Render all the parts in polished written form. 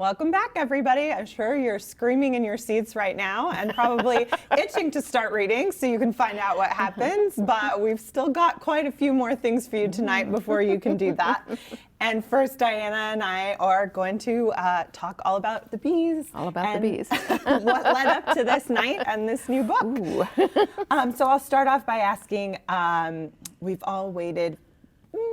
Welcome back, everybody. I'm sure you're screaming in your seats right now and probably itching to start reading so you can find out what happens, but we've still got quite a few more things for you tonight before you can do that. And first, Diana and I are going to talk all about the bees. All about the bees. What led up to this night and this new book. So I'll start off by asking, we've all waited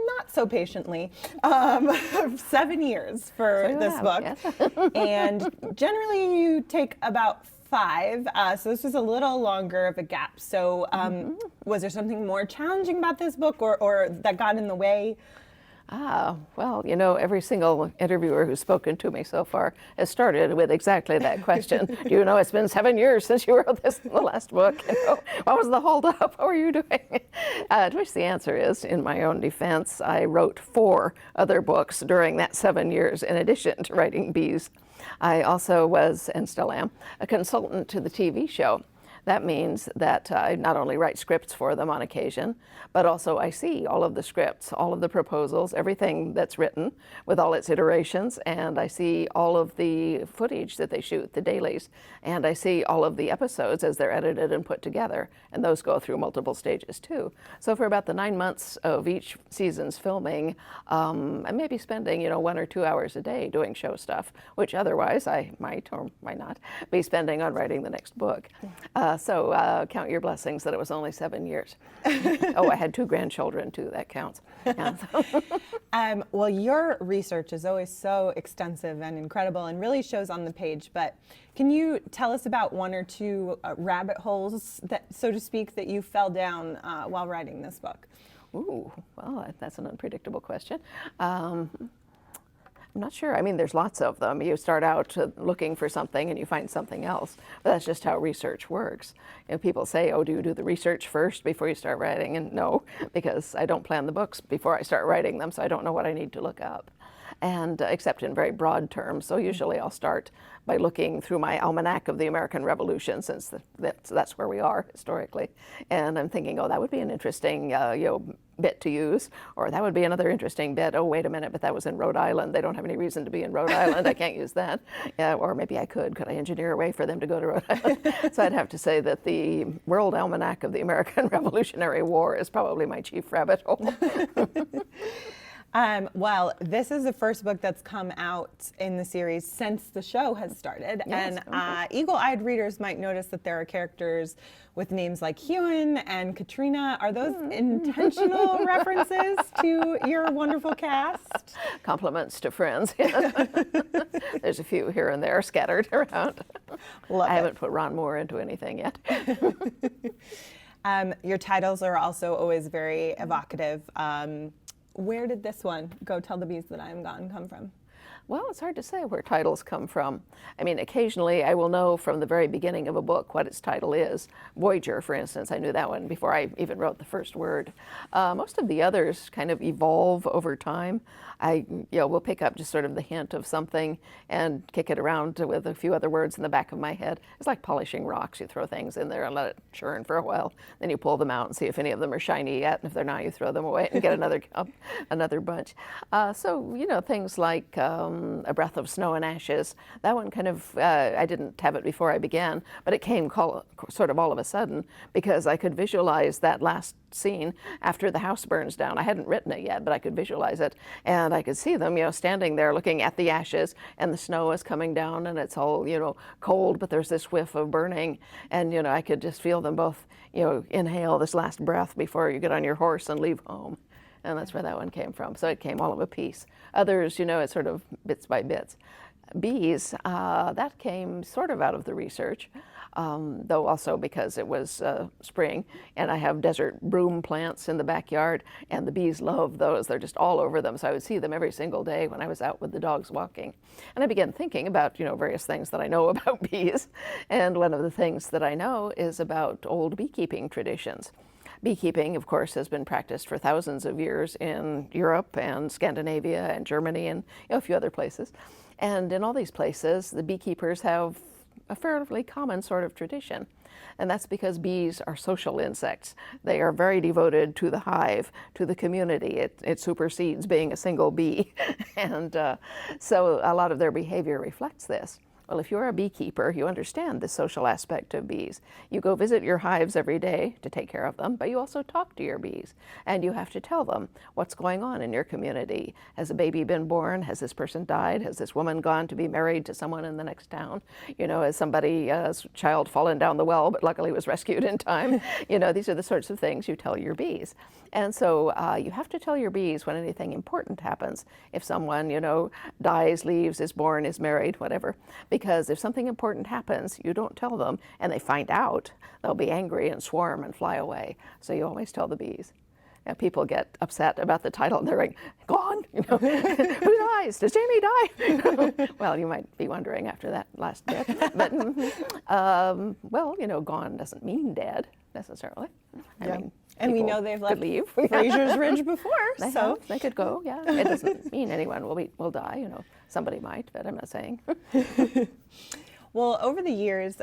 not so patiently, 7 years for this book. Yes. And generally you take about 5, so this was a little longer of a gap. So was there something more challenging about this book or that got in the way? Well, you know, every single interviewer who's spoken to me so far has started with exactly that question. Do you know it's been 7 years since you wrote the last book? You know, what was the holdup? What were you doing? To which the answer is, in my own defense, I wrote 4 other books during that 7 years in addition to writing Bees. I also was, and still am, a consultant to the TV show. That means that I not only write scripts for them on occasion, but also I see all of the scripts, all of the proposals, everything that's written with all its iterations, and I see all of the footage that they shoot, the dailies, and I see all of the episodes as they're edited and put together, and those go through multiple stages too. So for about the 9 months of each season's filming, I may be spending, 1 or 2 hours a day doing show stuff, which otherwise I might or might not be spending on writing the next book. So count your blessings that it was only 7 years. Oh, I had 2 grandchildren too, that counts. Yeah. Well, your research is always so extensive and incredible and really shows on the page, but can you tell us about 1 or 2 rabbit holes, that, so to speak, that you fell down while writing this book? Ooh, well, that's an unpredictable question. I'm not sure. I mean, there's lots of them. You start out looking for something and you find something else. But that's just how research works. People say, oh, do you do the research first before you start writing? And no, because I don't plan the books before I start writing them, so I don't know what I need to look up. And except in very broad terms. So usually I'll start by looking through my almanac of the American Revolution, since that's where we are historically. And I'm thinking, oh, that would be an interesting bit to use, or that would be another interesting bit. Oh, wait a minute, but that was in Rhode Island. They don't have any reason to be in Rhode Island. I can't use that. Or maybe I could. Could I engineer a way for them to go to Rhode Island? So I'd have to say that the World Almanac of the American Revolutionary War is probably my chief rabbit hole. Well, this is the first book that's come out in the series since the show has started. Yes, and eagle-eyed readers might notice that there are characters with names like Hewen and Katrina. Are those intentional references to your wonderful cast? Compliments to friends. There's a few here and there scattered around. I haven't put Ron Moore into anything yet. Your titles are also always very evocative. Where did this one, Go Tell the Bees That I Am Gone, come from? Well, it's hard to say where titles come from. I mean, occasionally I will know from the very beginning of a book what its title is. Voyager, for instance, I knew that one before I even wrote the first word. Most of the others kind of evolve over time. Will pick up just sort of the hint of something and kick it around with a few other words in the back of my head. It's like polishing rocks. You throw things in there and let it churn for a while. Then you pull them out and see if any of them are shiny yet. And if they're not, you throw them away and get another bunch. So, things like A Breath of Snow and Ashes. That one kind of, I didn't have it before I began, but it came sort of all of a sudden because I could visualize that last scene after the house burns down. I hadn't written it yet, but I could visualize it. And I could see them, standing there looking at the ashes, and the snow is coming down and it's all, cold, but there's this whiff of burning. And, I could just feel them both, inhale this last breath before you get on your horse and leave home. And that's where that one came from. So it came all of a piece. Others, it's sort of bits by bits. Bees, that came sort of out of the research, though also because it was spring, and I have desert broom plants in the backyard, and the bees love those. They're just all over them, so I would see them every single day when I was out with the dogs walking. And I began thinking about, various things that I know about bees, and one of the things that I know is about old beekeeping traditions. Beekeeping, of course, has been practiced for thousands of years in Europe and Scandinavia and Germany and a few other places. And in all these places, the beekeepers have a fairly common sort of tradition. And that's because bees are social insects. They are very devoted to the hive, to the community. It supersedes being a single bee. And so a lot of their behavior reflects this. Well, if you're a beekeeper, you understand the social aspect of bees. You go visit your hives every day to take care of them, but you also talk to your bees, and you have to tell them what's going on in your community. Has a baby been born? Has this person died? Has this woman gone to be married to someone in the next town? You know, has somebody's child fallen down the well, but luckily was rescued in time? You know, these are the sorts of things you tell your bees. And so you have to tell your bees when anything important happens. If someone, you know, dies, leaves, is born, is married, whatever. Because if something important happens, you don't tell them, and they find out, they'll be angry and swarm and fly away. So you always tell the bees. And people get upset about the title, and they're like, gone, you know, who dies? Does Jamie die? Well, you might be wondering after that last bit. But, well, you know, gone doesn't mean dead, necessarily. I mean, and we know they've left leave. Fraser's Ridge before, so. They could go, yeah. It doesn't mean anyone will die, you know. Somebody might, but I'm not saying. Well, over the years,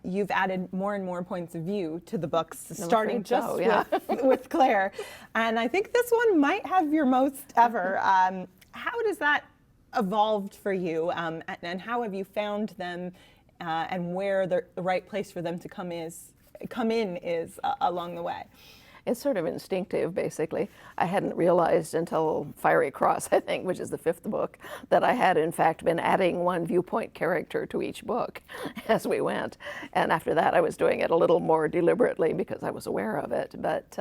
you've added more and more points of view to the books, starting just with Claire. And I think this one might have your most ever. How does that evolved for you, and how have you found them, and where the right place for them to come in is along the way? It's sort of instinctive, basically. I hadn't realized until Fiery Cross, I think, which is the 5th book, that I had in fact been adding one viewpoint character to each book as we went. And after that, I was doing it a little more deliberately because I was aware of it. But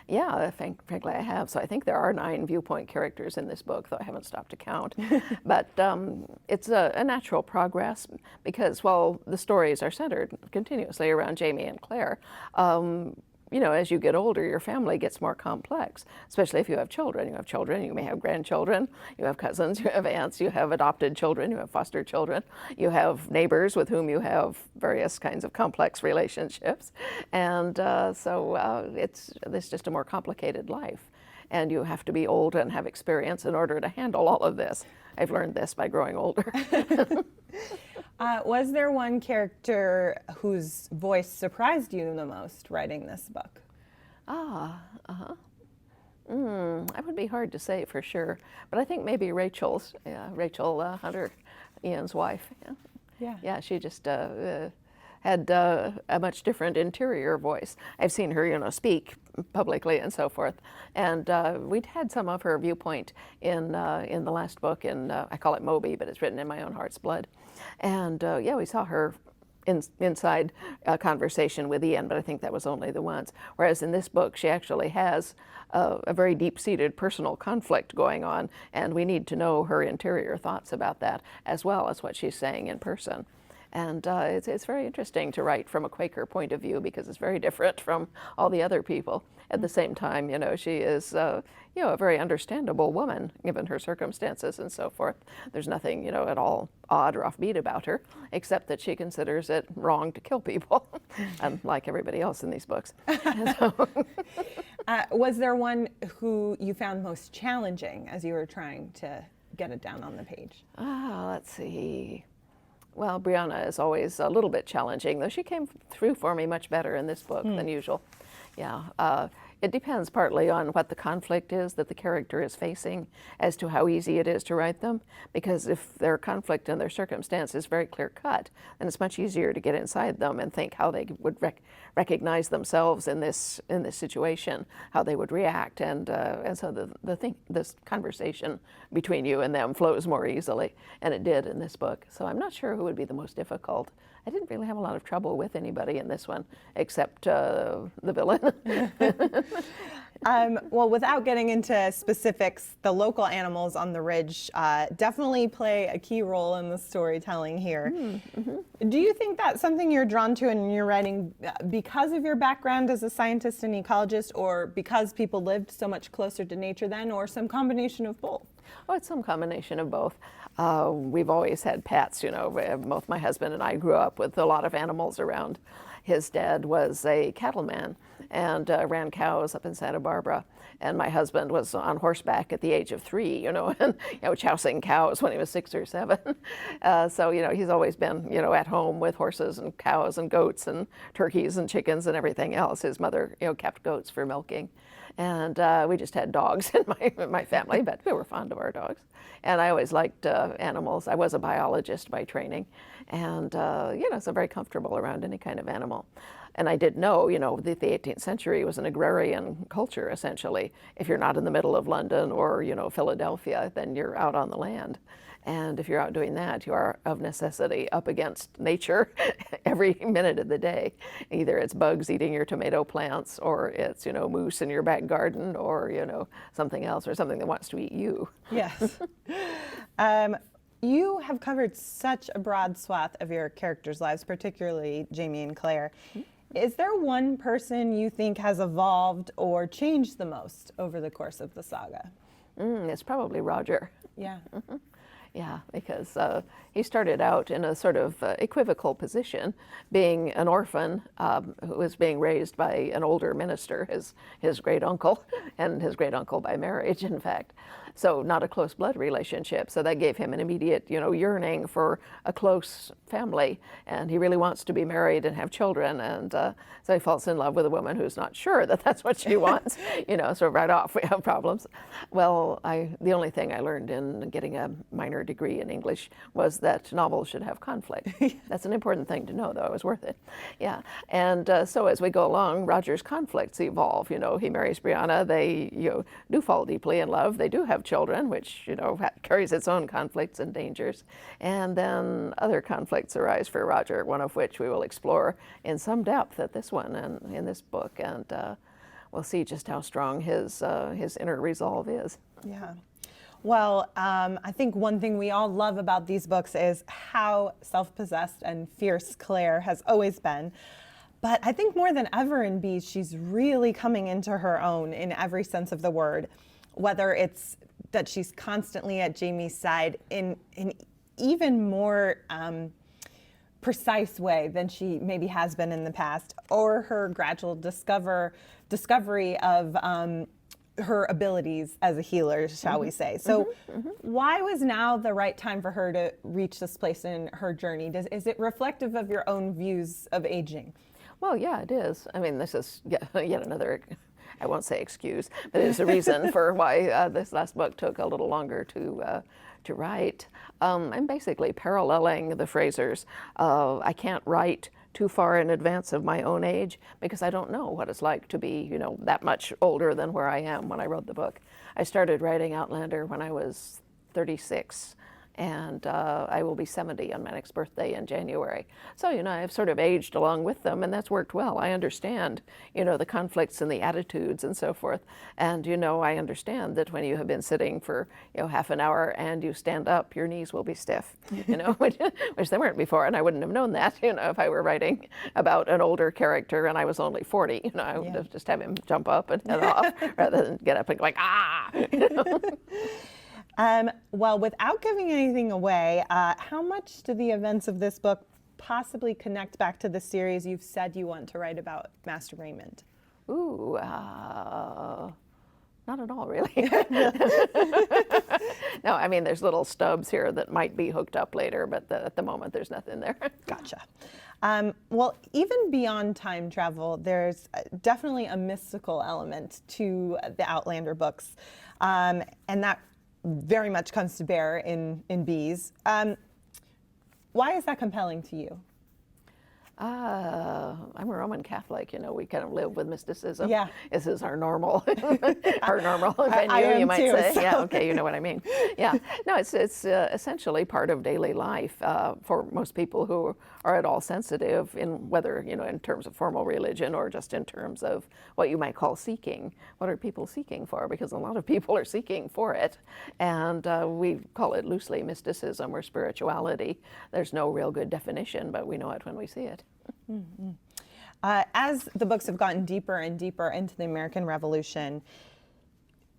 yeah, frankly, I have. So I think there are 9 viewpoint characters in this book, though I haven't stopped to count. But it's a natural progress because while the stories are centered continuously around Jamie and Claire, you know, as you get older, your family gets more complex, especially if you have children. You have children, you may have grandchildren, you have cousins, you have aunts, you have adopted children, you have foster children, you have neighbors with whom you have various kinds of complex relationships. And so it's just a more complicated life. And you have to be old and have experience in order to handle all of this. I've learned this by growing older. Was there one character whose voice surprised you the most writing this book? That would be hard to say for sure, but I think maybe Rachel Hunter, Ian's wife. Yeah, she just had a much different interior voice. I've seen her, you know, speak publicly and so forth, and we'd had some of her viewpoint in the last book. I call it Moby, but it's written in my own heart's blood. And yeah, we saw her inside a conversation with Ian, but I think that was only the once. Whereas in this book, she actually has a very deep-seated personal conflict going on, and we need to know her interior thoughts about that, as well as what she's saying in person. And it's very interesting to write from a Quaker point of view because it's very different from all the other people. At the same time, you know, she is, you know, a very understandable woman given her circumstances and so forth. There's nothing, you know, at all odd or offbeat about her, except that she considers it wrong to kill people, like everybody else in these books. Was there one who you found most challenging as you were trying to get it down on the page? Let's see. Well, Brianna is always a little bit challenging, though she came through for me much better in this book than usual. Yeah, it depends partly on what the conflict is that the character is facing as to how easy it is to write them, because if their conflict and their circumstance is very clear-cut, then it's much easier to get inside them and think how they would recognize themselves in this situation, how they would react, and so this conversation between you and them flows more easily, and it did in this book. So I'm not sure who would be the most difficult. I didn't really have a lot of trouble with anybody in this one, except the villain. Well, without getting into specifics, the local animals on the ridge definitely play a key role in the storytelling here. Do you think that's something you're drawn to in your writing because of your background as a scientist and ecologist, or because people lived so much closer to nature then, or some combination of both? Oh, it's some combination of both. We've always had pets, you know. Both my husband and I grew up with a lot of animals around. His dad was a cattleman and ran cows up in Santa Barbara. And my husband was on horseback at the age of 3, and chousing cows when he was 6 or 7. So he's always been at home with horses and cows and goats and turkeys and chickens and everything else. His mother kept goats for milking. And we just had dogs in my family, but we were fond of our dogs. And I always liked animals. I was a biologist by training, and so I'm very comfortable around any kind of animal. And I did know, that the 18th century was an agrarian culture, essentially. If you're not in the middle of London or, Philadelphia, then you're out on the land. And if you're out doing that, you are of necessity up against nature every minute of the day. Either it's bugs eating your tomato plants, or it's, moose in your back garden, or, something else, or something that wants to eat you. Yes. You have covered such a broad swath of your characters' lives, particularly Jamie and Claire. Is there one person you think has evolved or changed the most over the course of the saga? It's probably Roger. Yeah. Yeah, because he started out in a sort of equivocal position, being an orphan who was being raised by an older minister, his great uncle, and his great uncle by marriage, in fact. So not a close blood relationship. So that gave him an immediate, yearning for a close family, and he really wants to be married and have children. And so he falls in love with a woman who's not sure that that's what she wants. So right off we have problems. Well, the only thing I learned in getting a minor degree in English was that novels should have conflict. That's an important thing to know, though. It was worth it. Yeah. And so as we go along, Roger's conflicts evolve. He marries Brianna. They do fall deeply in love. They do have children, which carries its own conflicts and dangers. And then other conflicts arise for Roger, one of which we will explore in some depth at this one and in this book. And we'll see just how strong his inner resolve is. Yeah. Well, I think one thing we all love about these books is how self-possessed and fierce Claire has always been. But I think more than ever in Bees, she's really coming into her own in every sense of the word, whether it's that she's constantly at Jamie's side in even more precise way than she maybe has been in the past, or her gradual discovery of her abilities as a healer, shall we say. So why was now the right time for her to reach this place in her journey? Is it reflective of your own views of aging? Well, yeah, it is. I mean, this is yet another, I won't say excuse, but it's a reason for why this last book took a little longer to write. I'm basically paralleling the Frasers. I can't write too far in advance of my own age because I don't know what it's like to be, that much older than where I am when I wrote the book. I started writing Outlander when I was 36. And I will be 70 on my next birthday in January. So, I've sort of aged along with them, and that's worked well. I understand, the conflicts and the attitudes and so forth. And, I understand that when you have been sitting for, half an hour and you stand up, your knees will be stiff, which they weren't before. And I wouldn't have known that, if I were writing about an older character and I was only 40. I would have just have him jump up and head off rather than get up and go like, ah! Well, without giving anything away, how much do the events of this book possibly connect back to the series you've said you want to write about, Master Raymond? Ooh, not at all, really. No, I mean, there's little stubs here that might be hooked up later, but at the moment, there's nothing there. Gotcha. Well, even beyond time travel, there's definitely a mystical element to the Outlander books, and that very much comes to bear in Bees. Why is that compelling to you? I'm a Roman Catholic, we kind of live with mysticism. Yeah. This is our normal venue, I you might too, say. so. Yeah, okay, you know what I mean. Yeah, no, it's essentially part of daily life for most people who are at all sensitive in whether, in terms of formal religion or just in terms of what you might call seeking. What are people seeking for? Because a lot of people are seeking for it. And we call it loosely mysticism or spirituality. There's no real good definition, but we know it when we see it. Mm-hmm. As the books have gotten deeper and deeper into the American Revolution,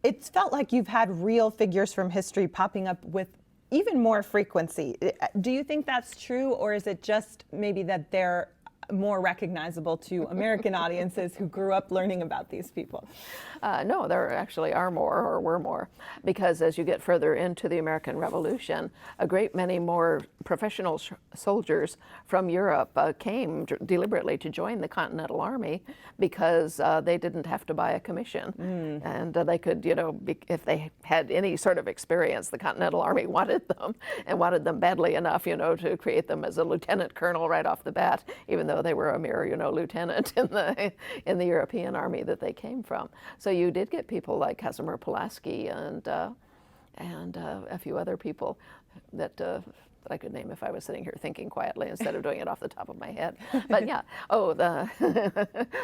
it's felt like you've had real figures from history popping up with even more frequency. Do you think that's true, or is it just maybe that they're more recognizable to American audiences who grew up learning about these people? No, there actually are more, or were more, because as you get further into the American Revolution, a great many more professional soldiers from Europe came deliberately to join the Continental Army because they didn't have to buy a commission. And they could, if they had any sort of experience, the Continental Army wanted them, and wanted them badly enough, to create them as a lieutenant colonel right off the bat, even though they were a mere, lieutenant in the European army that they came from. So you did get people like Casimir Pulaski and a few other people that I could name if I was sitting here thinking quietly instead of doing it off the top of my head. But yeah, the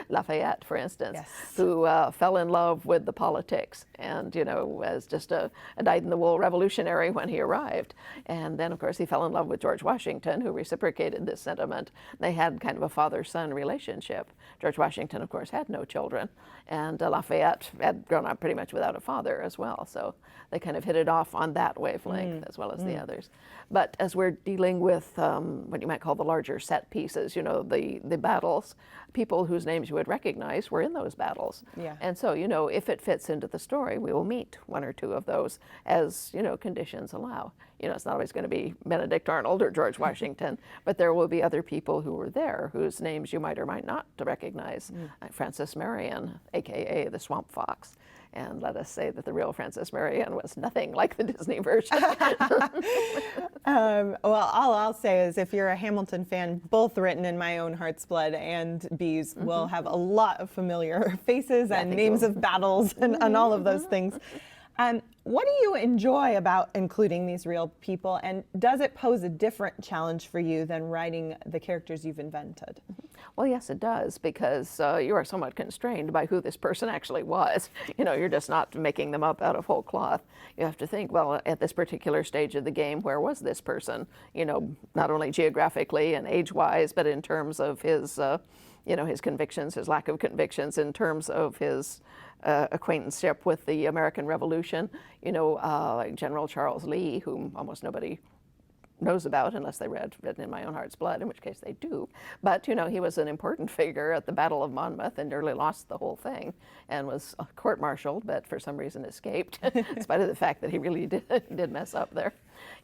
Lafayette, for instance, Yes. who fell in love with the politics and, was just a dyed-in-the-wool revolutionary when he arrived. And then, of course, he fell in love with George Washington, who reciprocated this sentiment. They had kind of a father-son relationship. George Washington, of course, had no children, and Lafayette had grown up pretty much without a father as well. So they kind of hit it off on that wavelength as well as the others. But as we're dealing with what you might call the larger set pieces, the battles, people whose names you would recognize were in those battles. Yeah. And so, if it fits into the story, we will meet one or two of those as, conditions allow. It's not always going to be Benedict Arnold or George Washington, but there will be other people who were there whose names you might or might not recognize. Like Francis Marion, AKA the Swamp Fox. And let us say that the real Francis Marion was nothing like the Disney version. Well, all I'll say is if you're a Hamilton fan, both Written in My Own Heart's Blood and Bees will have a lot of familiar faces and names of battles and all of those things. What do you enjoy about including these real people, and does it pose a different challenge for you than writing the characters you've invented? Well, yes, it does, because you are somewhat constrained by who this person actually was. You're just not making them up out of whole cloth. You have to think, well, at this particular stage of the game, where was this person? Not only geographically and age-wise, but in terms of his, his convictions, his lack of convictions, in terms of his acquaintanceship with the American Revolution. Like General Charles Lee, whom almost nobody knows about unless they read Written in My Own Heart's Blood, in which case they do. But, he was an important figure at the Battle of Monmouth and nearly lost the whole thing and was court-martialed, but for some reason escaped, in spite of the fact that he really did mess up there.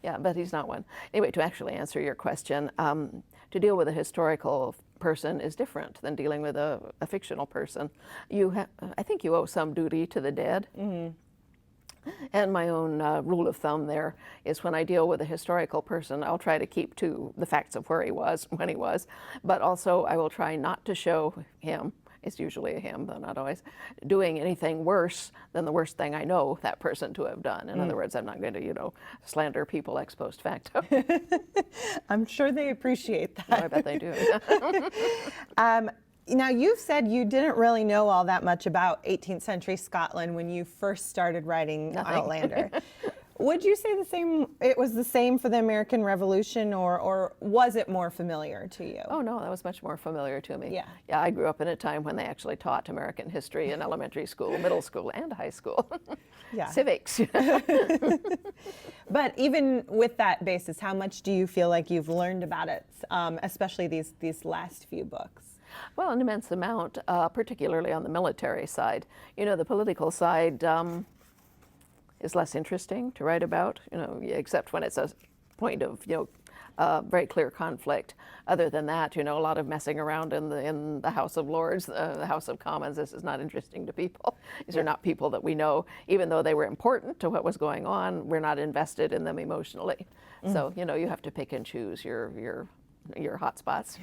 Yeah, but he's not one. Anyway, to actually answer your question, to deal with a historical person is different than dealing with a fictional person. I think you owe some duty to the dead. And my own rule of thumb there is when I deal with a historical person, I'll try to keep to the facts of where he was, when he was, but also I will try not to show him, it's usually a him, though not always, doing anything worse than the worst thing I know that person to have done. In other words, I'm not going to, slander people ex post facto. I'm sure they appreciate that. No, I bet they do. Now, you've said you didn't really know all that much about 18th century Scotland when you first started writing Outlander. Would you say it was the same for the American Revolution, or was it more familiar to you? Oh, no, that was much more familiar to me. Yeah. Yeah, I grew up in a time when they actually taught American history in elementary school, middle school, and high school. Yeah. Civics. But even with that basis, how much do you feel like you've learned about it, especially these last few books? Well, an immense amount, particularly on the military side. The political side is less interesting to write about, except when it's a point of, very clear conflict. Other than that, a lot of messing around in the House of Lords, the House of Commons. This is not interesting to people. These are not people that we know. Even though they were important to what was going on, we're not invested in them emotionally. So, you have to pick and choose your hot spots.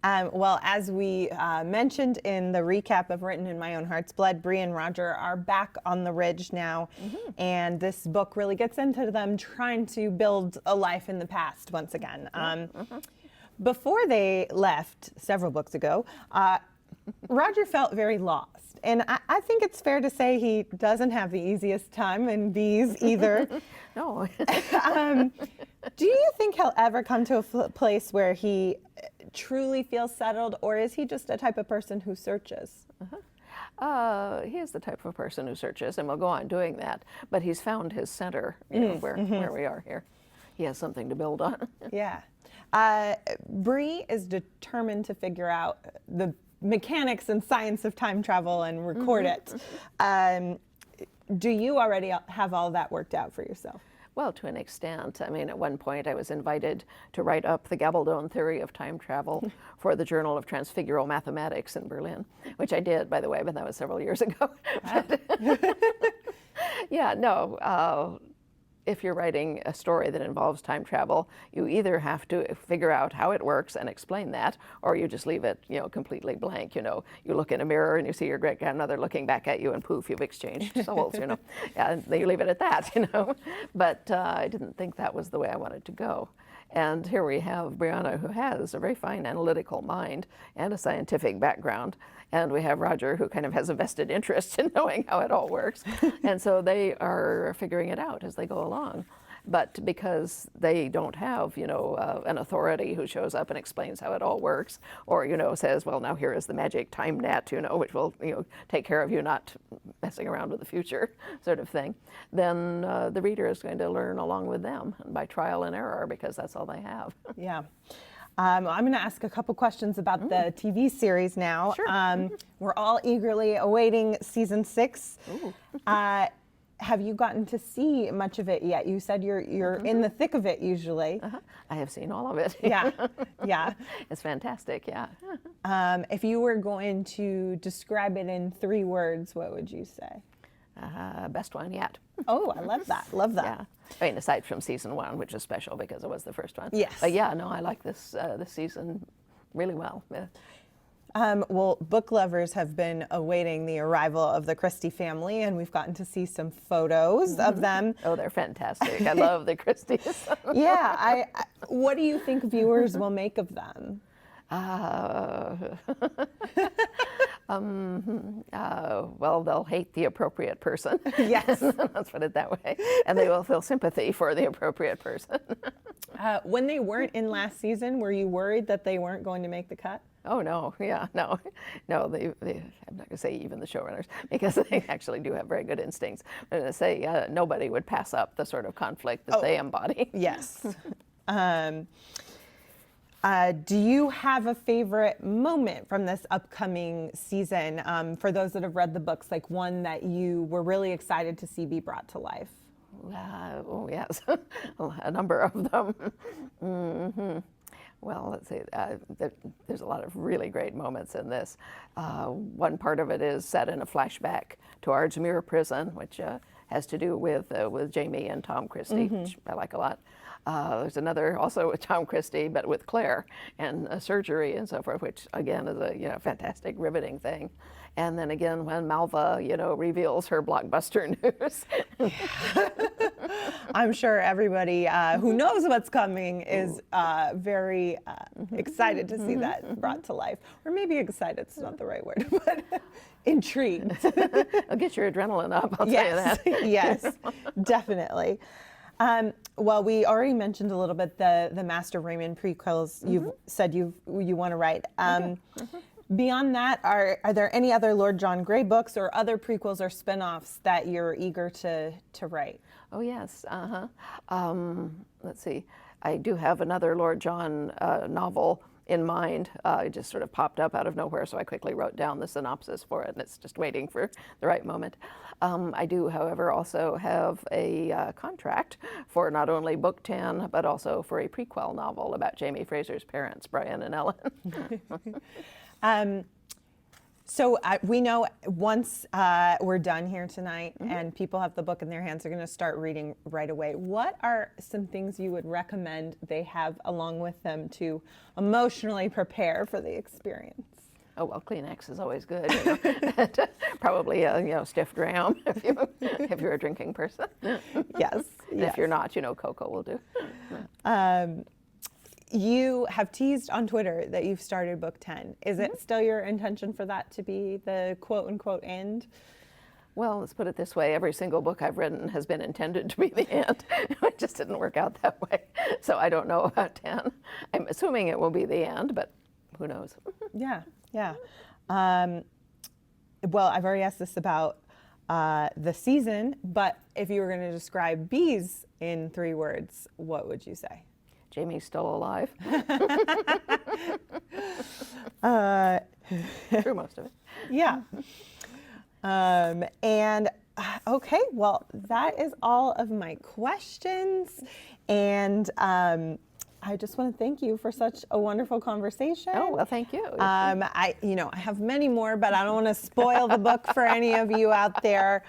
Well, as we mentioned in the recap of Written in My Own Heart's Blood, Bree and Roger are back on the ridge now, and this book really gets into them trying to build a life in the past once again. Before they left, several books ago, Roger felt very lost, and I think it's fair to say he doesn't have the easiest time in Bees either. No. Do you think he'll ever come to a place where he truly feels settled, or is he just a type of person who searches? He is the type of person who searches and will go on doing that, but he's found his center, where we are here. He has something to build on. Yeah. Bree is determined to figure out the mechanics and science of time travel and record it. Do you already have all that worked out for yourself? Well, to an extent. I mean, at one point I was invited to write up the Gabaldon theory of time travel for the Journal of Transfigural Mathematics in Berlin, which I did, by the way, but that was several years ago. Wow. Yeah, no. If you're writing a story that involves time travel, you either have to figure out how it works and explain that, or you just leave it, completely blank. You look in a mirror and you see your great grandmother looking back at you, and poof, you've exchanged souls. And then you leave it at that. But I didn't think that was the way I wanted to go. And here we have Brianna, who has a very fine analytical mind and a scientific background. And we have Roger, who kind of has a vested interest in knowing how it all works. And so they are figuring it out as they go along. But because they don't have, an authority who shows up and explains how it all works, or, says, well, now here is the magic time net, which will, take care of you not messing around with the future, sort of thing, then the reader is going to learn along with them by trial and error, because that's all they have. Yeah. I'm going to ask a couple questions about the TV series now. Sure. We're all eagerly awaiting season 6. Have you gotten to see much of it yet? You said you're in the thick of it usually. I have seen all of it. Yeah, yeah. It's fantastic, yeah. If you were going to describe it in 3 words, what would you say? Best one yet. Oh, I love that. Love that. Yeah. I mean, aside from season 1, which is special because it was the first one. Yes. But yeah, no, I like this season really well. Yeah. Well, book lovers have been awaiting the arrival of the Christie family, and we've gotten to see some photos of them. Oh, they're fantastic. I love the Christies. Yeah. What do you think viewers will make of them? Well, they'll hate the appropriate person. Yes. Let's put it that way. And they will feel sympathy for the appropriate person. When they weren't in last season, were you worried that they weren't going to make the cut? Oh, no, yeah, no. They I'm not going to say even the showrunners, because they actually do have very good instincts. I'm going to say nobody would pass up the sort of conflict that they embody. Yes. Do you have a favorite moment from this upcoming season, for those that have read the books, like one that you were really excited to see be brought to life? Oh, yes, a number of them. Well, let's see, there's a lot of really great moments in this. One part of it is set in a flashback to Ardsmuir Prison, which has to do with Jamie and Tom Christie, which I like a lot. There's another also with Tom Christie, but with Claire and surgery and so forth, which again is a fantastic, riveting thing. And then again, when Malva reveals her blockbuster news. I'm sure everybody who knows what's coming is very excited to see that brought to life. Or maybe excited's not the right word, but intrigued. It'll get your adrenaline up, I'll tell you that. Yes, definitely. Well, we already mentioned a little bit the Master Raymond prequels you've said you want to write. Beyond that, are there any other Lord John Grey books or other prequels or spin-offs that you're eager to write? Oh, yes. Let's see. I do have another Lord John novel in mind. It just sort of popped up out of nowhere, so I quickly wrote down the synopsis for it, and it's just waiting for the right moment. I do, however, also have a contract for not only book 10, but also for a prequel novel about Jamie Fraser's parents, Brian and Ellen. So we know once we're done here tonight and people have the book in their hands, they're going to start reading right away. What are some things you would recommend they have along with them to emotionally prepare for the experience? Oh, well, Kleenex is always good. Probably a stiff dram if you're a drinking person. Yes. And if you're not, cocoa will do. You have teased on Twitter that you've started book 10. Is it still your intention for that to be the quote-unquote end? Well, let's put it this way. Every single book I've written has been intended to be the end. It just didn't work out that way. So I don't know about 10. I'm assuming it will be the end, but who knows? Yeah. Well, I've already asked this about the season, but if you were going to describe bees in 3 words, what would you say? Jamie's still alive. Through most of it. Yeah. And okay, well, that is all of my questions. And I just want to thank you for such a wonderful conversation. Oh, well, thank you. I have many more, but I don't want to spoil the book for any of you out there.